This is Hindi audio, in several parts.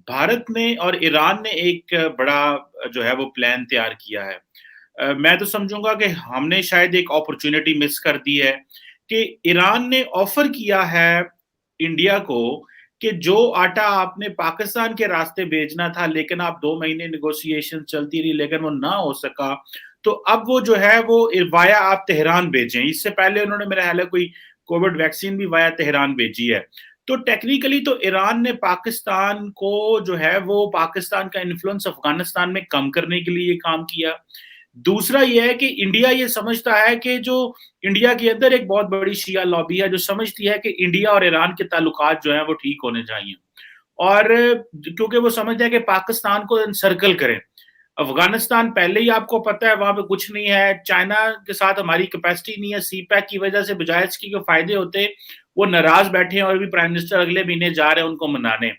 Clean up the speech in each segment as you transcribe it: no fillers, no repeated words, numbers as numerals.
भारत ने और ईरान ने एक बड़ा जो है वो प्लान तैयार किया है। मैं तो समझूँगा कि हमने शायद एक अपॉर्च्युनिटी मिस कर दी है कि ईरान ने ऑफ़र किया है इंडिया को कि जो आटा आपने पाकिस्तान के रास्ते भेजना था, लेकिन आप 2 महीने नेगोशिएशन चलती रही, लेकिन वो ना हो सका, तो अब वो जो है वो वाया आप तेहरान भेजें। इससे पहले उन्होंने मेरा ख़्याल है कोई कोविड वैक्सीन भी वाया तेहरान भेजी है। तो टेक्निकली तो ईरान ने पाकिस्तान को जो है वो पाकिस्तान का इन्फ्लुएंस अफ़गानिस्तान में कम करने के लिए ये काम किया। दूसरा ये है कि इंडिया ये समझता है कि जो इंडिया के अंदर एक बहुत बड़ी शिया लॉबी है, जो समझती है कि इंडिया और ईरान के ताल्लुकात जो हैं वो ठीक होने चाहिए। और क्योंकि वो समझते हैं कि पाकिस्तान को एनसर्कल करें। अफ़गानिस्तान पहले ही आपको पता है वहाँ पे कुछ नहीं है, चाइना के साथ हमारी कैपेसिटी नहीं है, सीपैक की वजह से बजाय इसके जो फ़ायदे होते, वो नाराज़ बैठे हैं और अभी प्राइम मिनिस्टर अगले महीने जा रहे हैं उनको मनाने।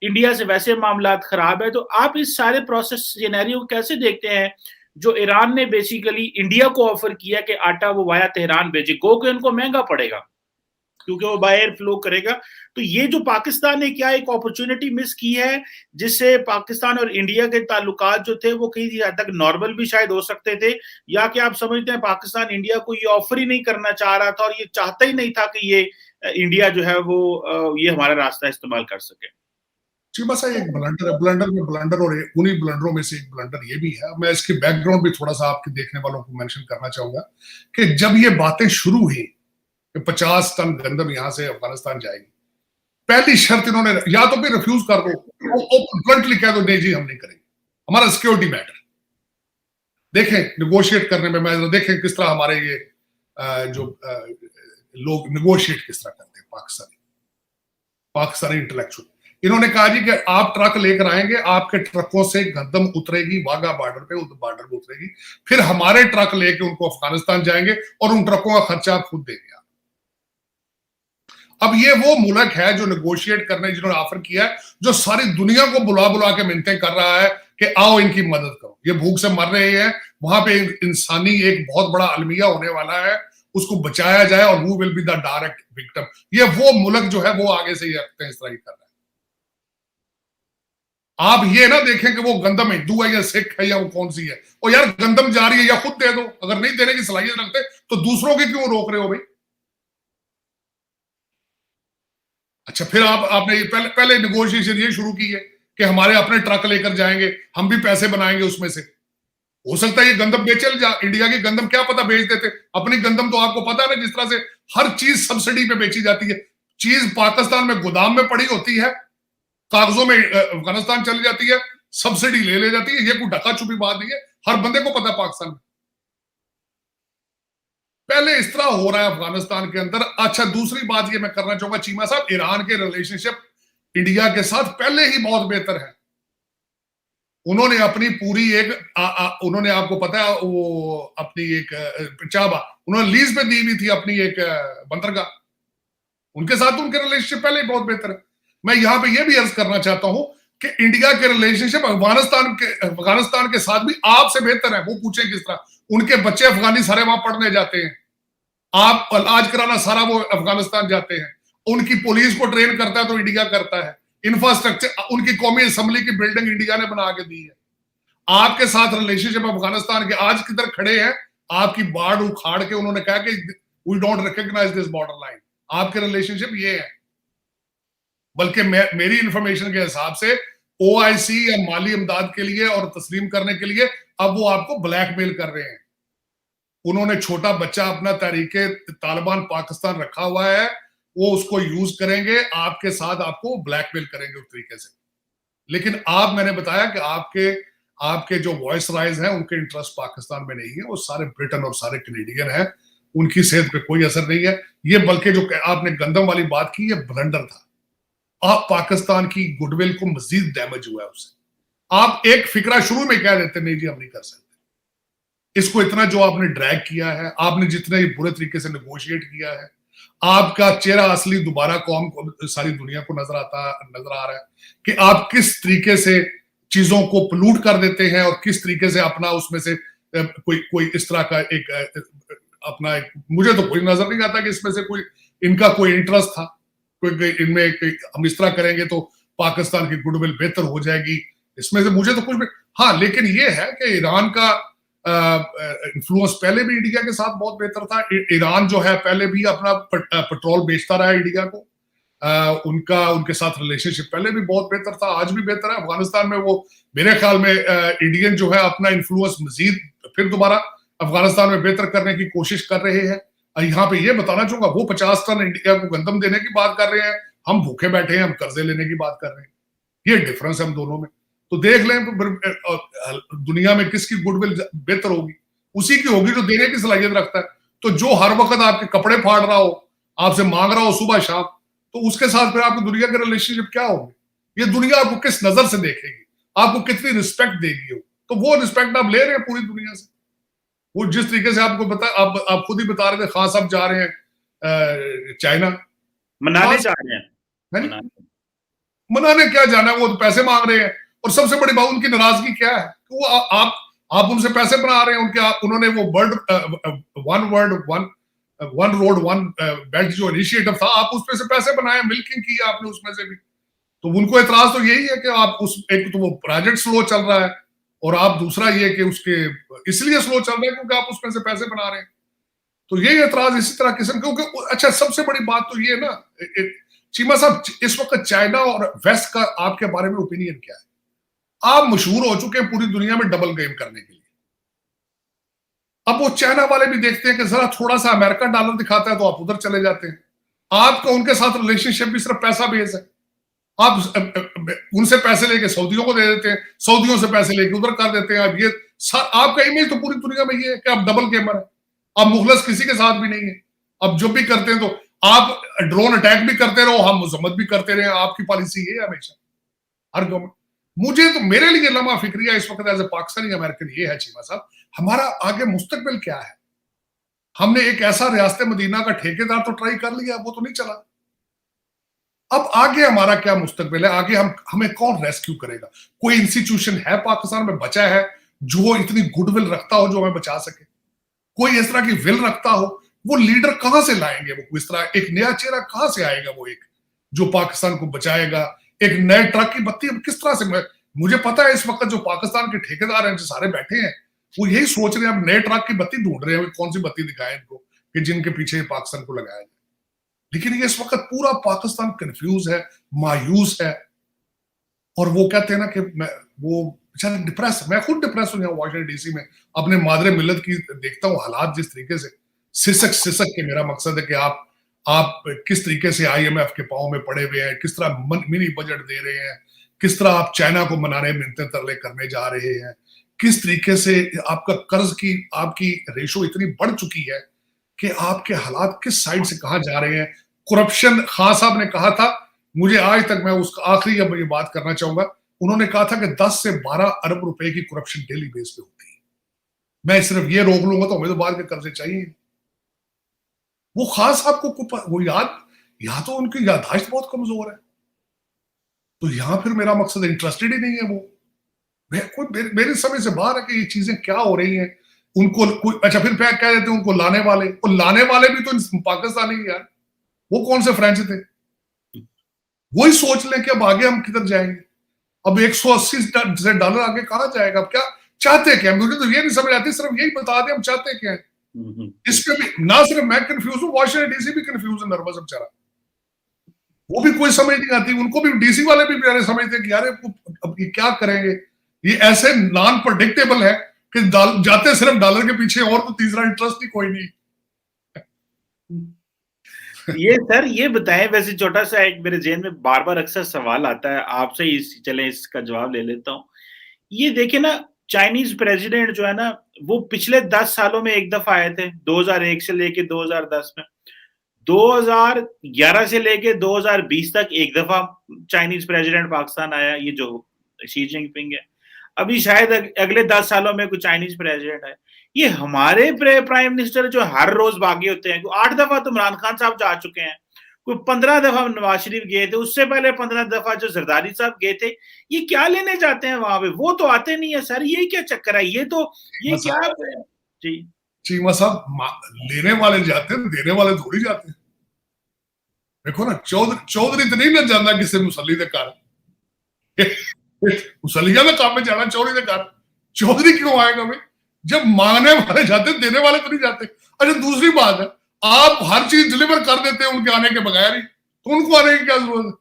इंडिया से वैसे मामलात ख़राब है, तो आप इस सारे प्रोसेस सिनेरियो को कैसे देखते हैं, जो ईरान ने बेसिकली इंडिया को ऑफ़र किया कि आटा वो वाया तेहरान भेजे, गो कि उनको महँगा पड़ेगा। क्योंकि वो बाय एयर फ्लो करेगा। तो ये जो पाकिस्तान ने क्या एक अपॉर्च्युनिटी मिस की है, जिससे पाकिस्तान और इंडिया के ताल्लुकात जो थे, वो कहीं हद तक नॉर्मल भी शायद हो सकते थे, या कि आप समझते हैं पाकिस्तान इंडिया को ये ऑफ़र ही नहीं करना चाह रहा था और ये चाहता ही नहीं था कि ये इंडिया जो है वो ये हमारा रास्ता इस्तेमाल कर सके? जी, बस एक ब्लंडर है, ब्लंडर में ब्लंडर, और उन्हीं ब्लंडरों में से एक ब्लंडर ये भी है। मैं इसकी बैकग्राउंड भी थोड़ा सा आपके देखने वालों को मेंशन करना चाहूंगा कि जब ये बातें शुरू हुई कि 50 टन गंदम यहां से अफगानिस्तान जाएगी, पहली शर्त इन्होंने या तो फिर रिफ्यूज कर दो, ब्लंटली कह दो नहीं जी हम नहीं करेंगे, हमारा सिक्योरिटी मैटर। देखें निगोशिएट करने में, मैं देखें किस तरह हमारे ये जो लोग निगोशिएट किस तरह करते हैं, पाकिस्तानी पाकिस्तानी इंटेलेक्चुअल। इन्होंने कहा जी कि आप ट्रक लेकर आएंगे, आपके ट्रकों से गंदम उतरेगी वाघा बॉर्डर पे, बॉर्डर पे उतरेगी, फिर हमारे ट्रक लेके उनको अफगानिस्तान जाएंगे और उन ट्रकों का खर्चा आप खुद देंगे। अब ये वो मुल्क है जो नेगोशिएट करने जिन्होंने ऑफर किया है, जो सारी दुनिया को बुला बुला के मिन्नतें कर रहा है कि आओ इनकी मदद करो, ये भूख से मर रहे हैं, वहां पे इंसानी एक बहुत बड़ा अलमिया होने वाला है, उसको बचाया जाए और वो will be the direct victim. ये वो मुल्क जो है वो आगे से ये रखते हैं, इस तरह ही कर रहा है। आप ये ना देखें कि वो गंदम हिंदू है या सिख है या वो कौन सी है, और यार गंदम जा रही है या खुद दे दो, अगर नहीं देने की सलाहियत रखते तो दूसरों की क्यों रोक रहे हो भाई। अच्छा, फिर आपने पहले नेगोशिएशन ये शुरू की है कि हमारे अपने ट्रक लेकर जाएंगे, हम भी पैसे बनाएंगे उसमें से। हो सकता है ये गंदम बेचे जा, इंडिया की गंदम क्या पता बेच देते, अपनी गंदम तो आपको पता है ना, जिस तरह से हर चीज सब्सिडी पे बेची जाती है, चीज पाकिस्तान में गोदाम में पड़ी होती है, कागजों में अफगानिस्तान चली जाती है, सब्सिडी ले जाती है। ये कोई ढका छुपी बात नहीं है, हर बंदे को पता है पाकिस्तान में पहले इस तरह हो रहा है अफगानिस्तान के अंदर। अच्छा, दूसरी बात ये मैं करना चाहूंगा चीमा साहब, ईरान के रिलेशनशिप इंडिया के साथ पहले ही बहुत बेहतर है। उन्होंने अपनी पूरी एक उन्होंने आपको पता है वो अपनी एक चाबा उन्होंने लीज पे दी हुई थी अपनी एक बंदरगाह, उनके साथ उनके रिलेशनशिप पहले ही बहुत बेहतर है। मैं यहां पे ये भी अर्ज करना चाहता हूं कि इंडिया के रिलेशनशिप अफगानिस्तान के साथ भी आपसे बेहतर है। वो पूछे किस तरह, उनके बच्चे अफगानी सारे वहां पढ़ने जाते हैं, आप इलाज कराना सारा वो अफगानिस्तान जाते हैं, उनकी पुलिस को ट्रेन करता है तो इंडिया करता है, इंफ्रास्ट्रक्चर उनकी कौमी असेंबली की बिल्डिंग इंडिया ने बना के दी है। आपके साथ रिलेशनशिप अफगानिस्तान के आज किधर खड़े हैं, आपकी बाढ़ उखाड़ के उन्होंने कहा कि we don't recognize this border line. आपके रिलेशनशिप ये है, बल्कि मेरी इंफॉर्मेशन के हिसाब से ओआईसी या माली इमदाद के लिए और तस्लीम करने के लिए अब वो आपको ब्लैकमेल कर रहे हैं। उन्होंने छोटा बच्चा अपना तहरीके तालिबान पाकिस्तान रखा हुआ है, वो उसको यूज करेंगे, आपके साथ आपको ब्लैकमेल करेंगे उस तरीके से। लेकिन आप, मैंने बताया कि आपके आपके जो वॉइस राइज हैं उनके इंटरेस्ट पाकिस्तान में नहीं है, वो सारे ब्रिटेन और सारे कैनेडियन हैं, उनकी सेहत पे कोई असर नहीं है ये। बल्कि जो आपने गंदम वाली बात की, ये ब्लंडर था। आप पाकिस्तान की गुडविल को मजीद डैमेज हुआ है उससे। आप एक फिक्रा शुरू में कह देते नहीं जी हम नहीं कर सकते, इसको इतना जो आपने ड्रैग किया है, आपने जितने बुरे तरीके से नेगोशिएट किया है, आपका चेहरा असली दोबारा कौम को, सारी दुनिया को नजर आ रहा है कि आप किस तरीके से चीजों को पोल्यूट कर देते हैं और किस तरीके से अपना उसमें से कोई इस तरह का एक अपना एक, मुझे तो कोई नजर नहीं आता कि इसमें से कोई इनका कोई इंटरेस्ट था, कोई इनमें हम इस तरह करेंगे तो पाकिस्तान की गुडविल बेहतर हो जाएगी, इसमें से मुझे तो कुछ भी, हाँ लेकिन ये है कि ईरान का इन्फ्लुएंस पहले भी इंडिया के साथ बहुत बेहतर था। ईरान जो है पहले भी अपना पेट्रोल बेचता रहा है इंडिया को, उनके साथ रिलेशनशिप पहले भी बहुत बेहतर था, आज भी बेहतर है। अफगानिस्तान में वो मेरे ख्याल में इंडियन जो है अपना इन्फ्लुएंस मजीद फिर दोबारा अफगानिस्तान में बेहतर करने की कोशिश कर रहे हैं। यहाँ पे ये बताना चाहूंगा, वो 50 टन इंडिया को गंदम देने की बात कर रहे हैं, हम भूखे बैठे हैं, हम कर्जे लेने की बात कर रहे हैं। ये डिफरेंस है हम दोनों में। तो देख लें दुनिया में किसकी गुडविल बेहतर होगी, उसी की होगी जो देने की सलाहियत रखता है। तो जो हर वक्त आपके कपड़े फाड़ रहा हो, आपसे मांग रहा हो सुबह शाम, तो उसके साथ फिर आपकी दुनिया के रिलेशनशिप क्या होंगे? ये दुनिया आपको किस नजर से देखेगी, आपको कितनी रिस्पेक्ट देगी? तो वो रिस्पेक्ट आप ले रहे हैं पूरी दुनिया से। वो जिस तरीके से आपको बता, आप खुद ही बता रहे थे, खान साहब जा रहे हैं चाइना, मनाने जा रहे हैं। मनाने क्या जाना है, वो तो पैसे मांग रहे हैं। और सबसे बड़ी बात उनकी नाराजगी क्या है, वो आप उनसे पैसे बना रहे हैं। उन्होंने वो वन रोड वन बेल्ट जो इनिशिएटिव था, आप उसमें से पैसे बनाए, मिल्किंग की आपने उसमें से भी। तो उनको एतराज तो यही है कि आप एक तो वो प्रोजेक्ट स्लो चल रहा है, और आप दूसरा ये कि उसके इसलिए स्लो चल रहा है क्योंकि आप उसमें से पैसे बना रहे हैं। तो यही एतराज इसी तरह किस्म, क्योंकि अच्छा सबसे बड़ी बात तो ये ना चीमा साहब, इस वक्त चाइना और वेस्ट का आपके बारे में ओपिनियन क्या है? आप मशहूर हो चुके हैं पूरी दुनिया में डबल गेम करने के लिए। अब वो चाइना वाले भी देखते हैं कि जरा थोड़ा सा अमेरिका डॉलर दिखाता है तो आप उधर चले जाते हैं। आपका उनके साथ रिलेशनशिप भी सिर्फ पैसा बेस है। आप उनसे पैसे लेके सऊदियों को दे देते हैं, सऊदियों से पैसे लेके उधर कर देते हैं। अब ये आपका इमेज तो पूरी दुनिया में ये है कि आप डबल गेमर है, आप मुखलस किसी के साथ भी नहीं है। अब जो भी करते हैं तो आप ड्रोन अटैक भी करते रहो, हम मजम्मत भी करते रहे, आपकी पॉलिसी ये है हमेशा हर गवर्नमेंट। मुझे तो मेरे लिए लम्हा फिक्रिया इस वक्त एज ए पाकिस्तानी अमेरिकन ये है चीमा साहब, हमारा आगे मुस्तकबिल क्या है? हमने एक ऐसा रियासत मदीना का ठेकेदार तो ट्राई कर लिया, वो तो नहीं चला। अब आगे हमारा क्या मुस्तकबिल है? आगे हमें कौन रेस्क्यू करेगा? कोई इंस्टीट्यूशन है पाकिस्तान में बचा है जो इतनी गुडविल रखता हो जो हमें बचा सके? कोई इस तरह की विल रखता हो? वो लीडर कहां से लाएंगे? वो इस तरह एक नया चेहरा कहां से आएगा वो, एक जो पाकिस्तान को बचाएगा? एक नए ट्रक की बत्ती किस तरह से? मुझे पता है इस वक्त जो पाकिस्तान के ठेकेदार हैं जो सारे बैठे हैं, वो यही सोच रहे हैं, अब नए ट्रक की बत्ती ढूंढ रहे हैं, कौन सी बत्ती दिखाएं इनको कि जिनके पीछे पाकिस्तान को लगाया जाए। लेकिन ये इस वक्त पूरा पाकिस्तान कंफ्यूज है, मायूस है, और वो कहते हैं ना कि वो बेचारे डिप्रेस, मैं खुद डिप्रेस हूं वॉशिंगटन डीसी में, अपने मादरे मिल्लत की देखता हूँ हालात जिस तरीके से सिसक के। मेरा मकसद है कि आप किस तरीके से IMF के पांव में पड़े हुए हैं, किस तरह मिनी बजट दे रहे हैं, किस तरह आप चाइना को मनाने मिन्नतें तरले करने जा रहे हैं, किस तरीके से आपका कर्ज की आपकी रेशो इतनी बढ़ चुकी है कि आपके हालात किस साइड से कहां जा रहे हैं। करप्शन, खान साहब ने कहा था, मुझे आज तक, मैं उसका आखिरी अब ये बात करना चाहूंगा, उन्होंने कहा था कि 10 से 12 अरब रुपए की करप्शन डेली बेस पे होती है। मैं सिर्फ ये रोक लूंगा तो हमें तो बाद के कर्जे चाहिए। वो खान साहब को वो या तो उनकी याददाश्त बहुत कमजोर है, तो यहां फिर मेरा मकसद इंटरेस्टेड ही नहीं है। वो मेरे समझ से बाहर है कि ये चीजें क्या हो रही हैं। उनको अच्छा फिर क्या कह देते हैं उनको लाने वाले भी तो पाकिस्तानी ही यार, वो कौन से फ्रेंच थे? वही सोच लें कि अब आगे हम किधर जाएंगे। अब 180 से डॉलर आगे कहां जाएगा? अब क्या चाहते क्या? मुझे तो ये नहीं समझ आती, सिर्फ यही बता दें हम चाहते क्या है। इस पे भी ना सिर्फ मैं कंफ्यूज हूं, वॉशिंगटन डीसी भी कंफ्यूज है, नर्वस है बेचारा, वो भी कोई समझ नहीं आती। उनको भी डीसी वाले भी बेचारे समझते हैं कि यार अब ये क्या करेंगे। ये ऐसे नॉन प्रेडिक्टेबल है कि जाते सिर्फ डॉलर के पीछे, और तो तीसरा इंटरेस्ट ही कोई नहीं। ये सर ये बताएं, वैसे छोटा सा एक मेरे जेहन में बार बार अक्सर सवाल आता है, आपसे ही चले इसका जवाब ले लेता हूँ। ये देखिए ना, चाइनीज प्रेसिडेंट जो है ना, वो पिछले 10 सालों में एक दफा आए थे, 2001 से लेके 2010 में, 2011 से लेके 2020 तक एक दफा चाइनीज प्रेसिडेंट पाकिस्तान आया, ये जो शी जिनपिंग है। अभी शायद अगले 10 सालों में कुछ चाइनीज प्रेसिडेंट है। ये हमारे प्राइम मिनिस्टर जो हर रोज भागे होते हैं, 8 दफा तो इमरान खान साहब जा चुके हैं, कोई 15 दफा नवाज शरीफ गए थे, उससे पहले 15 दफा जो जरदारी साहब गए थे। ये क्या लेने जाते हैं वहां पे? वो तो आते नहीं है सर, ये क्या चक्कर है? ये क्या जी चीमा साहब, लेने वाले जाते हैं, देने वाले थोड़ी जाते हैं। देखो ना, चौधरी तो नहीं ना जाना किसी मुसल्ली के घर, मुसलिया में काम में जाना चौधरी ने कहा, चौधरी क्यों आएगा भाई? जब मांगने वाले जाते देने वाले तो नहीं जाते। अच्छा दूसरी बात है, आप हर चीज डिलीवर कर देते हैं उनके आने के बगैर ही, तो उनको आने की क्या जरूरत है?